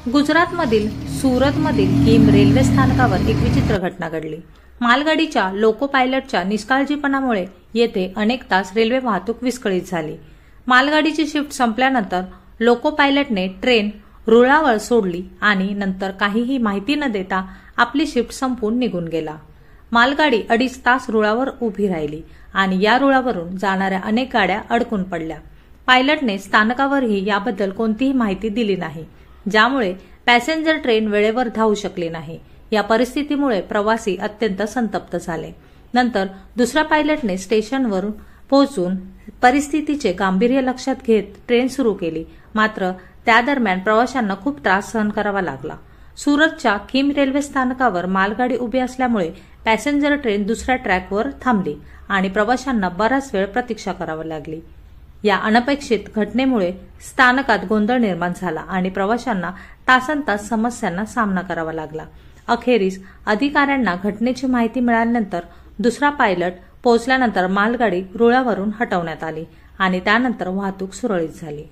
गुजरातमधील सुरतमधील Kim railway स्थानकावर एक विचित्र घटना घडली। मालगाडीच्या लोको पायलटच्या निष्काळजीपणामुळे येथे अनेक तास रेल्वे वाहतूक विस्कळीत झाली। मालगाडीची शिफ्ट संपल्यानंतर लोको पायलटने ट्रेन रुळावर सोडली आणि नंतर काहीही माहिती न देता आपली शिफ्ट संपून निघून गेला। मालगाडी 2.5 तास रुळावर उभी राहिली आणि या रुळावरून जाणाऱ्या अनेक गाड्या अडकून पडल्या। पायलटने स्थानकावरही याबद्दल कोणतीही माहिती दिली नाही, ज्यामुळे पॅसेंजर ट्रेन वेळेवर धावू शकली नाही। या परिस्थितीमुळे प्रवासी अत्यंत संतप्त झाले। नंतर दुसऱ्या पायलटने स्टेशनवरून पोहोचून परिस्थितीचे गांभीर्य लक्षात घेत ट्रेन सुरू केली, मात्र त्या दरम्यान प्रवाशांना खूप त्रास सहन करावा लागला। सुरतच्या किम रेल्वे स्थानकावर मालगाडी उभी असल्यामुळे पॅसेंजर ट्रेन दुसऱ्या ट्रॅकवर थांबली आणि प्रवाशांना बराच वेळ प्रतीक्षा करावी लागली। या अनपेक्षित घटनेमुळे स्थानकात गोंधळ निर्माण झाला आणि प्रवाशांना तासनतास समस्यांना सामना करावा लागला। अखेरीस अधिकाऱ्यांना घटनेची माहिती मिळाल्यानंतर दुसरा पायलट पोहोचल्यानंतर मालगाडी रुळावरून हटवण्यात आली आणि त्यानंतर वाहतूक सुरळीत झाली।